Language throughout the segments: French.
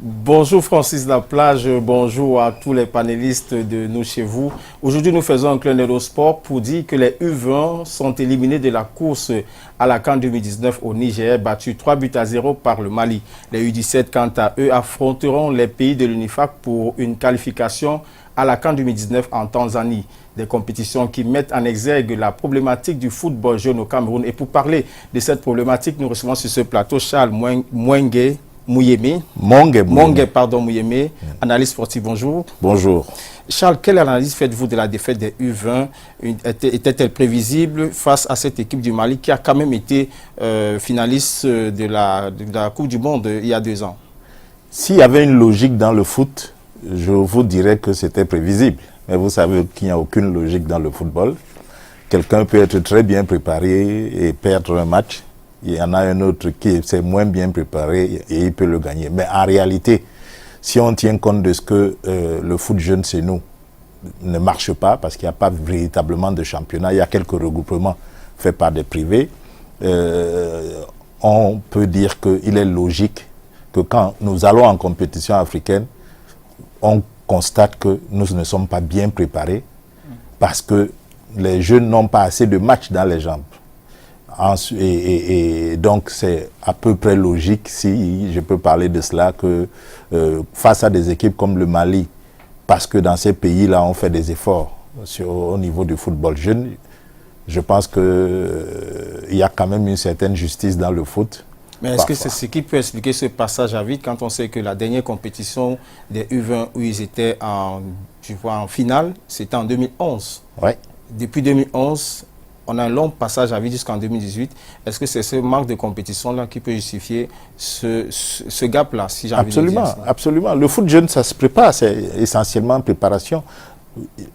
Bonjour Francis Laplage, bonjour à tous les panélistes de Nous chez vous. Aujourd'hui, nous faisons un clin d'œil au sport pour dire que les U20 sont éliminés de la course à la CAN 2019 au Niger, battus 3-0 par le Mali. Les U17, quant à eux, affronteront les pays de l'UNIFAC pour une qualification à la CAN 2019 en Tanzanie. Des compétitions qui mettent en exergue la problématique du football jeune au Cameroun. Et pour parler de cette problématique, nous recevons sur ce plateau Charles Mouyeme, analyste sportif, bonjour. Bonjour. Charles, quelle analyse faites-vous de la défaite des U20? Était-elle prévisible face à cette équipe du Mali qui a quand même été finaliste de la Coupe du Monde il y a 2 ans? S'il y avait une logique dans le foot, je vous dirais que c'était prévisible. Mais vous savez qu'il n'y a aucune logique dans le football. Quelqu'un peut être très bien préparé et perdre un match. Il y en a un autre qui s'est moins bien préparé et il peut le gagner. Mais en réalité, si on tient compte de ce que le foot jeune chez nous ne marche pas, parce qu'il n'y a pas véritablement de championnat, il y a quelques regroupements faits par des privés, on peut dire qu'il est logique que quand nous allons en compétition africaine, on constate que nous ne sommes pas bien préparés parce que les jeunes n'ont pas assez de matchs dans les jambes. Et donc c'est à peu près logique, si je peux parler de cela, que face à des équipes comme le Mali, parce que dans ces pays-là on fait des efforts au niveau du football jeune, je pense qu'il y a quand même une certaine justice dans le foot. Mais est-ce que c'est ce qui peut expliquer ce passage à vide quand on sait que la dernière compétition des U20 où ils étaient en finale, c'était en 2011? Ouais. Depuis 2011, on a un long passage à vide jusqu'en 2018. Est-ce que c'est ce manque de compétition-là qui peut justifier ce gap-là, si j'ai envie de dire ça? Absolument. Le foot jeune, ça se prépare, c'est essentiellement préparation.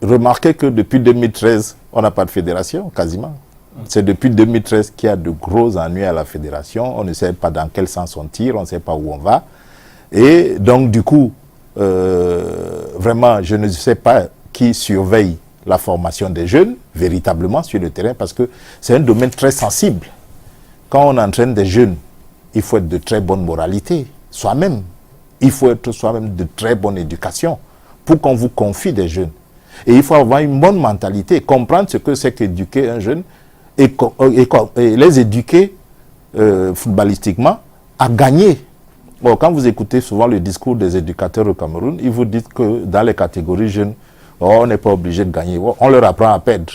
Remarquez que depuis 2013, on n'a pas de fédération, quasiment. C'est depuis 2013 qu'il y a de gros ennuis à la fédération. On ne sait pas dans quel sens on tire, on ne sait pas où on va. Et donc, du coup, vraiment, je ne sais pas qui surveille la formation des jeunes, véritablement, sur le terrain, parce que c'est un domaine très sensible. Quand on entraîne des jeunes, il faut être de très bonne moralité, soi-même. Il faut être soi-même de très bonne éducation pour qu'on vous confie des jeunes. Et il faut avoir une bonne mentalité, comprendre ce que c'est qu'éduquer un jeune et les éduquer footballistiquement à gagner. Bon, quand vous écoutez souvent le discours des éducateurs au Cameroun, ils vous disent que dans les catégories jeunes, on n'est pas obligé de gagner. On leur apprend à perdre.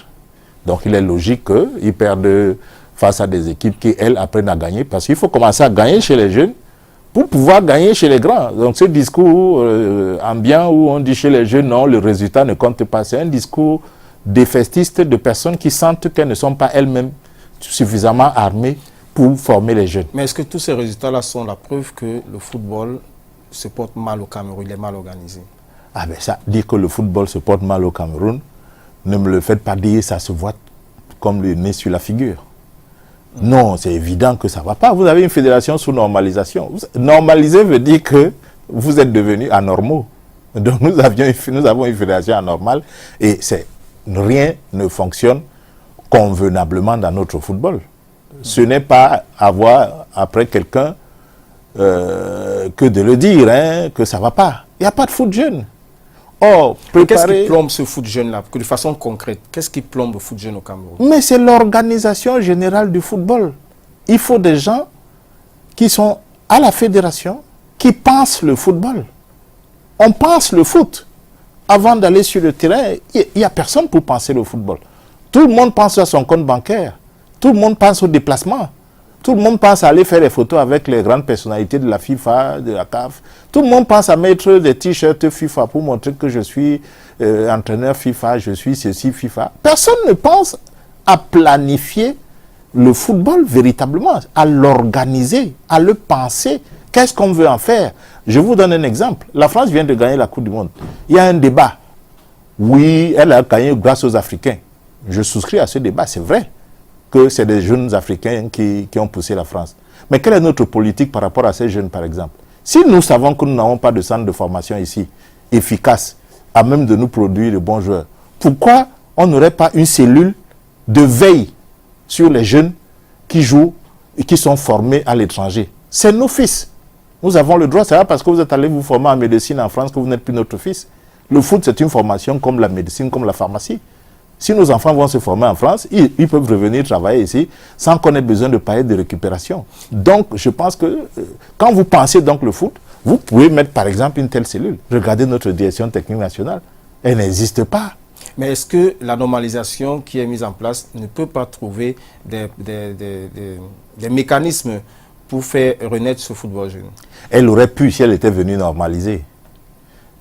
Donc il est logique qu'ils perdent face à des équipes qui, elles, apprennent à gagner. Parce qu'il faut commencer à gagner chez les jeunes pour pouvoir gagner chez les grands. Donc ce discours ambiant où on dit chez les jeunes, non, le résultat ne compte pas. C'est un discours défaitiste de personnes qui sentent qu'elles ne sont pas elles-mêmes suffisamment armées pour former les jeunes. Mais est-ce que tous ces résultats-là sont la preuve que le football se porte mal au Cameroun, il est mal organisé? Ah ben ça, dire que le football se porte mal au Cameroun, ne me le faites pas dire, ça se voit comme le nez sur la figure. Non, c'est évident que ça ne va pas. Vous avez une fédération sous normalisation. Normaliser veut dire que vous êtes devenus anormaux. Donc nous avons une fédération anormale et rien ne fonctionne convenablement dans notre football. Ce n'est pas avoir après quelqu'un que de le dire, que ça ne va pas. Il n'y a pas de foot jeune. Or, qu'est-ce qui plombe ce foot jeune-là? De façon concrète, qu'est-ce qui plombe le foot jeune au Cameroun? Mais c'est l'organisation générale du football. Il faut des gens qui sont à la fédération, qui pensent le football. On pense le foot. Avant d'aller sur le terrain, il n'y a personne pour penser le football. Tout le monde pense à son compte bancaire. Tout le monde pense au déplacement. Tout le monde pense à aller faire des photos avec les grandes personnalités de la FIFA, de la CAF. Tout le monde pense à mettre des t-shirts FIFA pour montrer que je suis entraîneur FIFA, je suis ceci FIFA. Personne ne pense à planifier le football véritablement, à l'organiser, à le penser. Qu'est-ce qu'on veut en faire? Je vous donne un exemple. La France vient de gagner la Coupe du Monde. Il y a un débat. Oui, elle a gagné grâce aux Africains. Je souscris à ce débat, c'est vrai que c'est des jeunes Africains qui ont poussé la France. Mais quelle est notre politique par rapport à ces jeunes, par exemple? Si nous savons que nous n'avons pas de centre de formation ici, efficace, à même de nous produire de bons joueurs, pourquoi on n'aurait pas une cellule de veille sur les jeunes qui jouent et qui sont formés à l'étranger? C'est nos fils. Nous avons le droit, c'est pas parce que vous êtes allé vous former en médecine en France que vous n'êtes plus notre fils. Le foot, c'est une formation comme la médecine, comme la pharmacie. Si nos enfants vont se former en France, ils peuvent revenir travailler ici sans qu'on ait besoin de payer de récupération. Donc, je pense que quand vous pensez donc le foot, vous pouvez mettre par exemple une telle cellule. Regardez notre direction technique nationale. Elle n'existe pas. Mais est-ce que la normalisation qui est mise en place ne peut pas trouver des mécanismes pour faire renaître ce football jeune? Elle aurait pu si elle était venue normaliser.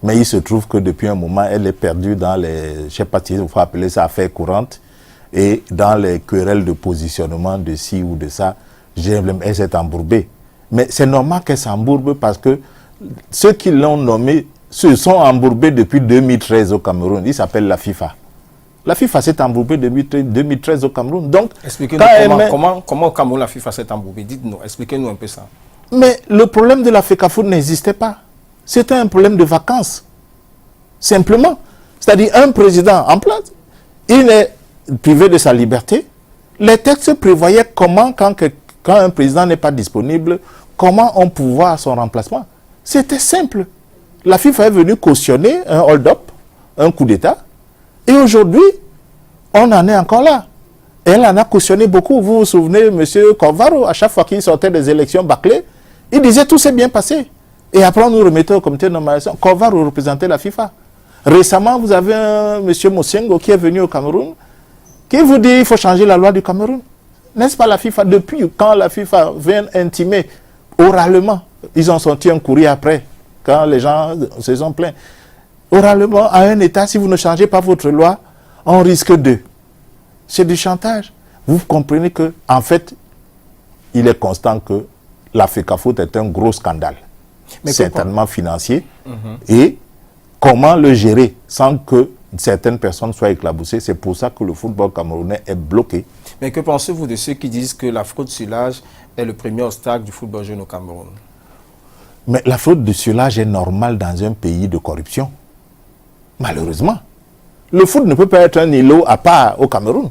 Mais il se trouve que depuis un moment, elle est perdue dans les, je ne sais pas si il faut appeler ça affaires courantes, et dans les querelles de positionnement de ci ou de ça, elle s'est embourbée. Mais c'est normal qu'elle s'embourbe parce que ceux qui l'ont nommée se sont embourbés depuis 2013 au Cameroun. Il s'appelle la FIFA. La FIFA s'est embourbée depuis 2013 au Cameroun. Donc, expliquez-nous comment au Cameroun la FIFA s'est embourbée. Dites-nous, expliquez-nous un peu ça. Mais le problème de la FECAFOOT n'existait pas. C'était un problème de vacances. Simplement. C'est-à-dire un président en place, il est privé de sa liberté. Les textes prévoyaient comment, quand un président n'est pas disponible, comment on peut voir son remplacement. C'était simple. La FIFA est venue cautionner un hold-up, un coup d'État. Et aujourd'hui, on en est encore là. Elle en a cautionné beaucoup. Vous vous souvenez, M. Corvaro, à chaque fois qu'il sortait des élections bâclées, il disait tout s'est bien passé. Et après, on nous remettait au comité de normalisation. Corvaro représentait la FIFA. Récemment, vous avez un M. Mosengo qui est venu au Cameroun, qui vous dit qu'il faut changer la loi du Cameroun. N'est-ce pas la FIFA? Depuis quand la FIFA vient intimer oralement, ils ont sorti un courrier après, quand les gens se sont plaints. Oralement, à un État, si vous ne changez pas votre loi, on risque de. C'est du chantage. Vous comprenez que, en fait, il est constant que la FECAFOOT est un gros scandale. Mais certainement financier. Et comment le gérer sans que certaines personnes soient éclaboussées? C'est pour ça que le football camerounais est bloqué. Mais que pensez-vous de ceux qui disent que la fraude sur l'âge est le premier obstacle du football jeune au Cameroun? Mais la fraude sur l'âge est normale dans un pays de corruption. Malheureusement. Le foot ne peut pas être un îlot à part au Cameroun.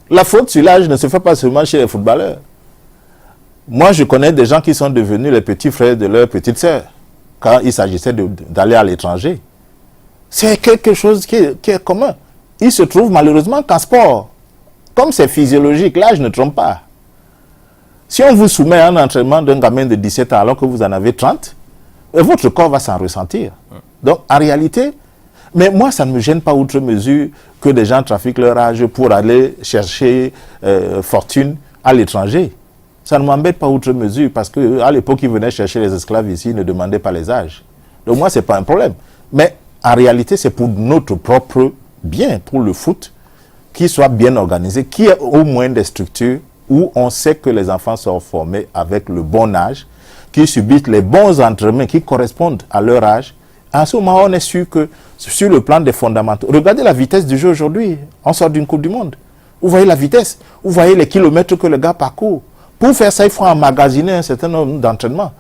La fraude sur l'âge ne se fait pas seulement chez les footballeurs. Moi, je connais des gens qui sont devenus les petits frères de leurs petites sœurs quand il s'agissait d'aller à l'étranger. C'est quelque chose qui est commun. Il se trouve malheureusement qu'en sport, comme c'est physiologique, l'âge ne trompe pas. Si on vous soumet à un entraînement d'un gamin de 17 ans alors que vous en avez 30, votre corps va s'en ressentir. Donc, en réalité, mais moi, ça ne me gêne pas outre mesure que des gens trafiquent leur âge pour aller chercher fortune à l'étranger. Ça ne m'embête pas outre mesure parce qu'à l'époque, ils venaient chercher les esclaves ici, ils ne demandaient pas les âges. Donc moi, ce n'est pas un problème. Mais en réalité, c'est pour notre propre bien, pour le foot, qu'il soit bien organisé, qu'il y ait au moins des structures où on sait que les enfants sont formés avec le bon âge, qu'ils subissent les bons entraînements qui correspondent à leur âge. À ce moment, on est sûr que sur le plan des fondamentaux, regardez la vitesse du jeu aujourd'hui. On sort d'une Coupe du Monde. Vous voyez la vitesse, vous voyez les kilomètres que le gars parcourt. Pour faire ça, il faut emmagasiner un certain nombre d'entraînements.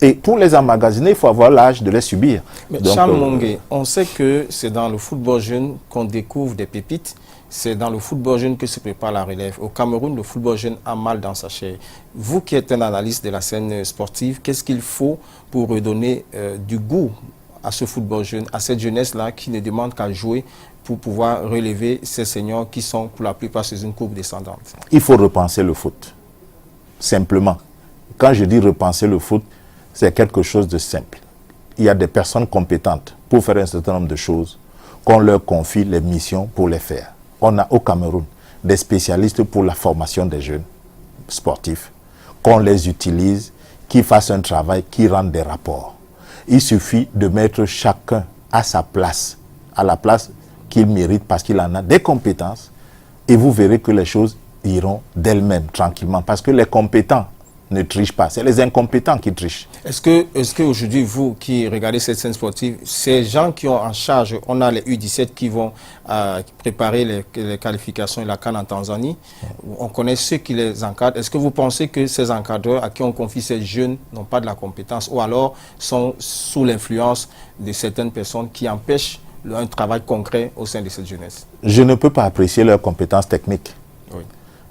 Et pour les emmagasiner, il faut avoir l'âge de les subir. Mais donc, Charles Mongué, on sait que c'est dans le football jeune qu'on découvre des pépites. C'est dans le football jeune que se prépare la relève. Au Cameroun, le football jeune a mal dans sa chair. Vous qui êtes un analyste de la scène sportive, qu'est-ce qu'il faut pour redonner du goût à ce football jeune, à cette jeunesse-là qui ne demande qu'à jouer pour pouvoir relever ces seniors qui sont pour la plupart sur une courbe descendante? Il faut repenser le foot. Simplement. Quand je dis repenser le foot, c'est quelque chose de simple. Il y a des personnes compétentes pour faire un certain nombre de choses, qu'on leur confie les missions pour les faire. On a au Cameroun des spécialistes pour la formation des jeunes sportifs, qu'on les utilise, qui fassent un travail, qui rendent des rapports. Il suffit de mettre chacun à sa place, à la place qu'il mérite parce qu'il en a des compétences, et vous verrez que les choses iront d'elles-mêmes, tranquillement, parce que les compétents ne trichent pas, c'est les incompétents qui trichent. Est-ce que aujourd'hui, vous qui regardez cette scène sportive, ces gens qui ont en charge, on a les U17 qui vont préparer les qualifications et la CAN en Tanzanie, on connaît ceux qui les encadrent. Est-ce que vous pensez que ces encadreurs à qui on confie ces jeunes n'ont pas de la compétence ou alors sont sous l'influence de certaines personnes qui empêchent un travail concret au sein de cette jeunesse? Je ne peux pas apprécier leurs compétences techniques. Oui.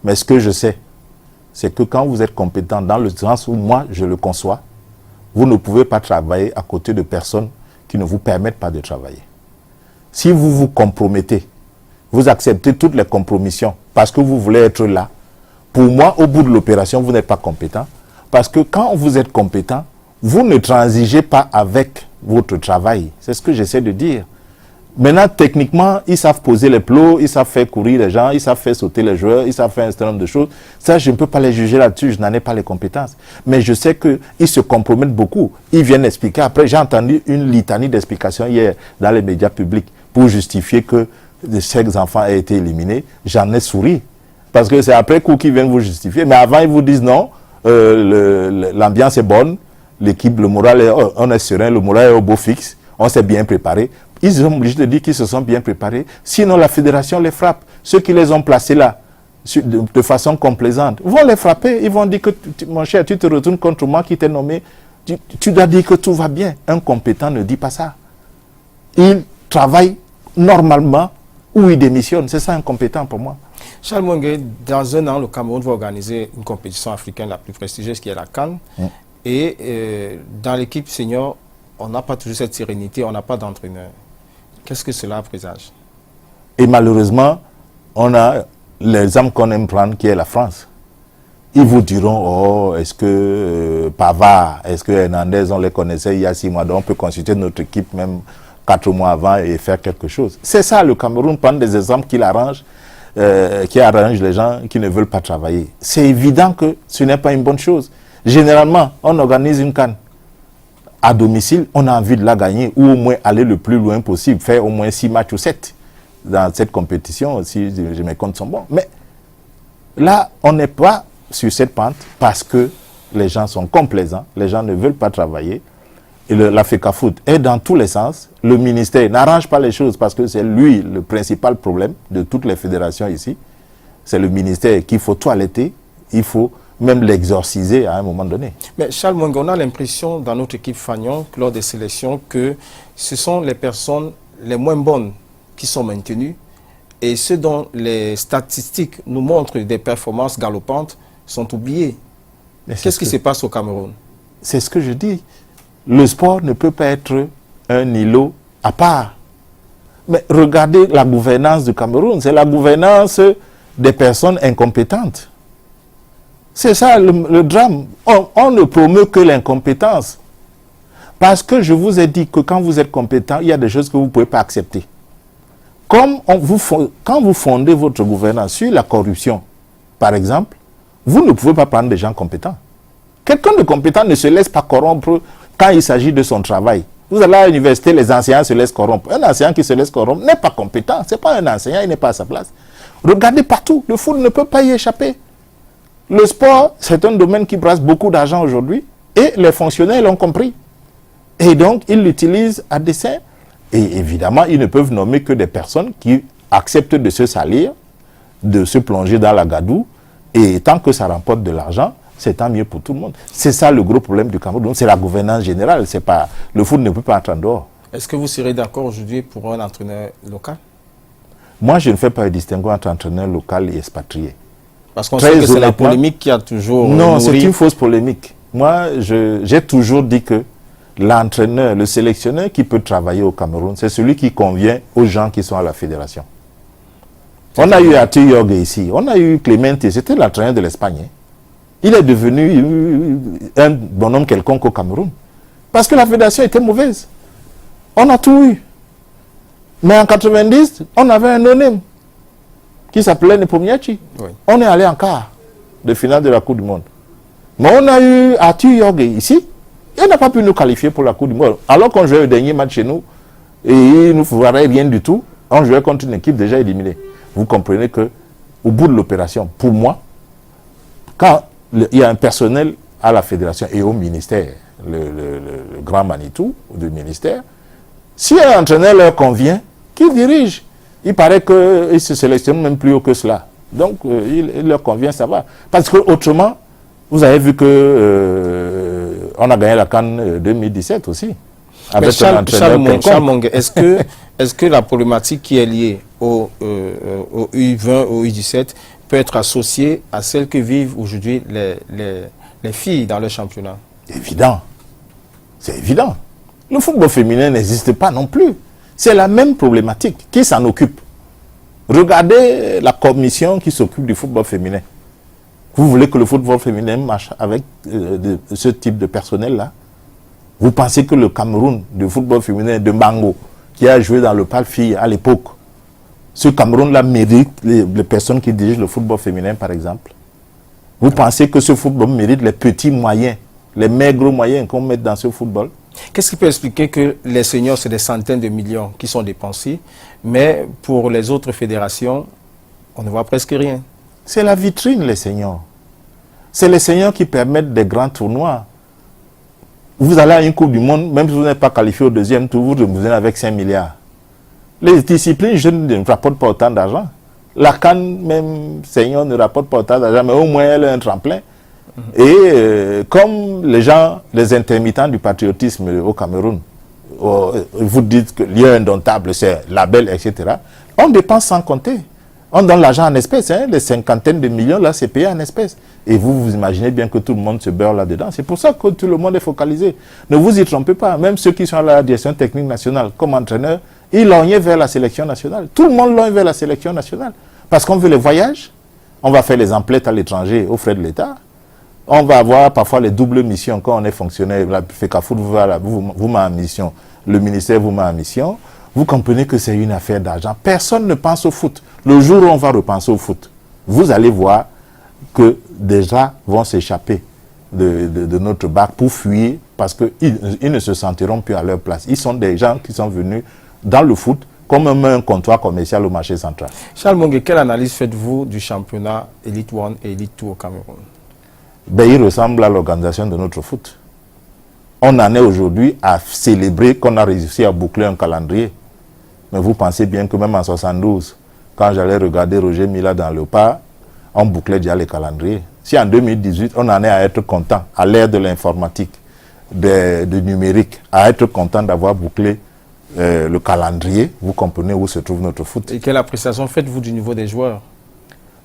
Mais ce que je sais, c'est que quand vous êtes compétent, dans le sens où moi je le conçois, vous ne pouvez pas travailler à côté de personnes qui ne vous permettent pas de travailler. Si vous vous compromettez, vous acceptez toutes les compromissions parce que vous voulez être là, pour moi, au bout de l'opération, vous n'êtes pas compétent. Parce que quand vous êtes compétent, vous ne transigez pas avec votre travail. C'est ce que j'essaie de dire. Maintenant, techniquement, ils savent poser les plots, ils savent faire courir les gens, ils savent faire sauter les joueurs, ils savent faire un certain nombre de choses. Ça, je ne peux pas les juger là-dessus, je n'en ai pas les compétences. Mais je sais qu'ils se compromettent beaucoup. Ils viennent expliquer. Après, j'ai entendu une litanie d'explications hier dans les médias publics pour justifier que ces enfants aient été éliminés. J'en ai souri. Parce que c'est après coup qu'ils viennent vous justifier. Mais avant, ils vous disent non, l'ambiance est bonne, l'équipe, le moral est, on est serein, le moral est au beau fixe, on s'est bien préparé. Ils sont obligés de dire qu'ils se sont bien préparés. Sinon, la fédération les frappe. Ceux qui les ont placés là, de façon complaisante, vont les frapper. Ils vont dire que, mon cher, tu te retournes contre moi qui t'ai nommé. Tu dois dire que tout va bien. Un compétent ne dit pas ça. Il travaille normalement ou il démissionne. C'est ça un compétent pour moi. Charles Mwenge, dans un an, le Cameroun va organiser une compétition africaine la plus prestigieuse qui est la CAN. Et dans l'équipe senior, on n'a pas toujours cette sérénité, on n'a pas d'entraîneur. Qu'est-ce que cela présage? Et malheureusement, on a l'exemple qu'on aime prendre qui est la France. Ils vous diront, oh, est-ce que Pavard, est-ce que Hernandez, on les connaissait il y a 6 mois, donc on peut consulter notre équipe même 4 mois avant et faire quelque chose. C'est ça le Cameroun, prendre des exemples qui l'arrangent, qui arrangent les gens qui ne veulent pas travailler. C'est évident que ce n'est pas une bonne chose. Généralement, on organise une CAN. À domicile, on a envie de la gagner ou au moins aller le plus loin possible, faire au moins 6 matchs ou 7 dans cette compétition, si mes comptes sont bons. Mais là, on n'est pas sur cette pente parce que les gens sont complaisants, les gens ne veulent pas travailler. Et la FECAFOOT est dans tous les sens. Le ministère n'arrange pas les choses parce que c'est lui le principal problème de toutes les fédérations ici. C'est le ministère qu'il faut toiletter, il faut même l'exorciser à un moment donné. Mais Charles Mwenge, on a l'impression dans notre équipe Fagnon, lors des sélections, que ce sont les personnes les moins bonnes qui sont maintenues et ceux dont les statistiques nous montrent des performances galopantes sont oubliés. Qu'est-ce qui se passe au Cameroun? C'est ce que je dis. Le sport ne peut pas être un îlot à part. Mais regardez la gouvernance du Cameroun, c'est la gouvernance des personnes incompétentes. C'est ça le drame. On ne promeut que l'incompétence. Parce que je vous ai dit que quand vous êtes compétent, il y a des choses que vous ne pouvez pas accepter. Comme quand vous fondez votre gouvernance sur la corruption, par exemple, vous ne pouvez pas prendre des gens compétents. Quelqu'un de compétent ne se laisse pas corrompre quand il s'agit de son travail. Vous allez à l'université, les enseignants se laissent corrompre. Un enseignant qui se laisse corrompre n'est pas compétent. Ce n'est pas un enseignant, il n'est pas à sa place. Regardez partout, le foot ne peut pas y échapper. Le sport, c'est un domaine qui brasse beaucoup d'argent aujourd'hui et les fonctionnaires l'ont compris. Et donc, ils l'utilisent à dessein. Et évidemment, ils ne peuvent nommer que des personnes qui acceptent de se salir, de se plonger dans la gadoue. Et tant que ça remporte de l'argent, c'est tant mieux pour tout le monde. C'est ça le gros problème du Cameroun. C'est la gouvernance générale. C'est pas, le foot ne peut pas entrer en dehors. Est-ce que vous serez d'accord aujourd'hui pour un entraîneur local? Moi, je ne fais pas le distinguo entre entraîneur local et expatrié. Parce qu'on sait que c'est la polémique qui a toujours Non, c'est une fausse polémique. Moi, j'ai toujours dit que l'entraîneur, le sélectionneur qui peut travailler au Cameroun, c'est celui qui convient aux gens qui sont à la fédération. On a eu Arthur Yorgue ici, on a eu Clemente, c'était l'entraîneur de l'Espagne. Il est devenu un bonhomme quelconque au Cameroun. Parce que la fédération était mauvaise. On a tout eu. Mais en 90, on avait un no-name qui s'appelait Nepomniachtchi. Oui. On est allé en quart de finale de la Coupe du Monde. Mais on a eu Arthur Yorgue ici. Il n'a pas pu nous qualifier pour la Coupe du Monde. Alors qu'on jouait le dernier match chez nous, et il ne nous ferait rien du tout. On jouait contre une équipe déjà éliminée. Vous comprenez que au bout de l'opération, pour moi, quand il y a un personnel à la fédération et au ministère, le grand Manitou du ministère, si un entraîneur leur convient, qu'il dirige. Il paraît qu'ils ne se sélectionnent même plus haut que cela. Donc, il leur convient, ça va. Parce que autrement, vous avez vu que on a gagné la CAN 2017 aussi. Avec Charles Mwenge, est-ce que la problématique qui est liée au U20, au U17 peut être associée à celle que vivent aujourd'hui les filles dans le championnat? Évident. C'est évident. Le football féminin n'existe pas non plus. C'est la même problématique. Qui s'en occupe? Regardez la commission qui s'occupe du football féminin. Vous voulez que le football féminin marche avec ce type de personnel-là? Vous pensez que le Cameroun de football féminin de Mango, qui a joué dans le PAL-FI à l'époque, ce Cameroun-là mérite les personnes qui dirigent le football féminin, par exemple? Vous pensez que ce football mérite les petits moyens, les maigres moyens qu'on met dans ce football? Qu'est-ce qui peut expliquer que les seniors, c'est des centaines de millions qui sont dépensés, mais pour les autres fédérations, on ne voit presque rien? C'est la vitrine, les seniors. C'est les seniors qui permettent des grands tournois. Vous allez à une Coupe du Monde, même si vous n'êtes pas qualifié au deuxième tour, vous revenez avec 5 milliards. Les disciplines jeunes ne rapportent pas autant d'argent. La CAN, même senior, ne rapporte pas autant d'argent, mais au moins elle a un tremplin. Et comme les gens, les intermittents du patriotisme au Cameroun, vous dites que lieu indomptable, c'est label, etc., on dépense sans compter. On donne l'argent en espèces, hein, les cinquantaines de millions, là, c'est payé en espèces. Et vous imaginez bien que tout le monde se beurre là-dedans. C'est pour ça que tout le monde est focalisé. Ne vous y trompez pas. Même ceux qui sont à la direction technique nationale, comme entraîneurs, ils lorgnaient vers la sélection nationale. Tout le monde lorgne vers la sélection nationale. Parce qu'on veut les voyages, on va faire les emplettes à l'étranger aux frais de l'État. On va avoir parfois les doubles missions quand on est fonctionnaire. La FECAFOOT vous met en mission, le ministère vous met en mission. Vous comprenez que c'est une affaire d'argent. Personne ne pense au foot. Le jour où on va repenser au foot, vous allez voir que des gens vont s'échapper de notre bac pour fuir parce qu'ils ne se sentiront plus à leur place. Ils sont des gens qui sont venus dans le foot comme un comptoir commercial au marché central. Charles Mongue, quelle analyse faites-vous du championnat Elite One et Elite 2 au Cameroun? Ben, il ressemble à l'organisation de notre foot. On en est aujourd'hui à célébrer qu'on a réussi à boucler un calendrier. Mais vous pensez bien que même en 72, quand j'allais regarder Roger Mila dans le pas, on bouclait déjà les calendriers. Si en 2018, on en est à être content, à l'ère de l'informatique, de numérique, à être content d'avoir bouclé le calendrier, vous comprenez où se trouve notre foot. Et quelle appréciation faites-vous du niveau des joueurs?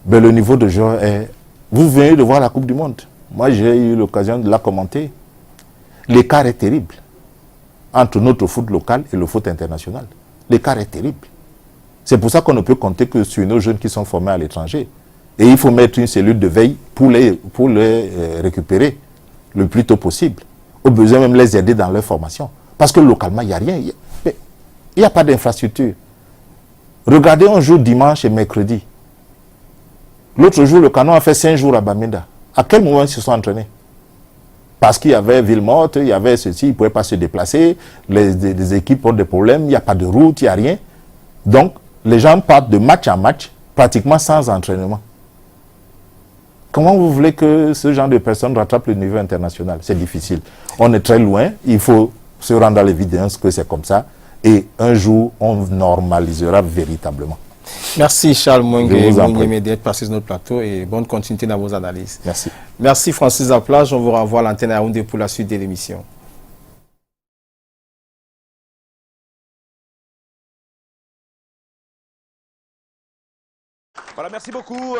Ben, le niveau de joueurs est... Vous venez de voir la Coupe du Monde. Moi, j'ai eu l'occasion de la commenter. L'écart est terrible entre notre foot local et le foot international. L'écart est terrible. C'est pour ça qu'on ne peut compter que sur nos jeunes qui sont formés à l'étranger. Et il faut mettre une cellule de veille pour les récupérer le plus tôt possible. Au besoin même les aider dans leur formation. Parce que localement, il n'y a rien. Il n'y a pas d'infrastructure. Regardez, on joue dimanche et mercredi. L'autre jour, le Canon a fait 5 jours à Bamenda. À quel moment ils se sont entraînés? Parce qu'il y avait ville morte, il y avait ceci, ils ne pouvaient pas se déplacer, les équipes ont des problèmes, il n'y a pas de route, il n'y a rien. Donc, les gens partent de match en match, pratiquement sans entraînement. Comment vous voulez que ce genre de personnes rattrape le niveau international? C'est difficile. On est très loin, il faut se rendre à l'évidence que c'est comme ça. Et un jour, on normalisera véritablement. Merci Charles Mongue d'être passé sur notre plateau et bonne continuité dans vos analyses. Merci. Merci Francis Laplage. On vous renvoie à l'antenne à Yaoundé pour la suite de l'émission. Voilà, merci beaucoup.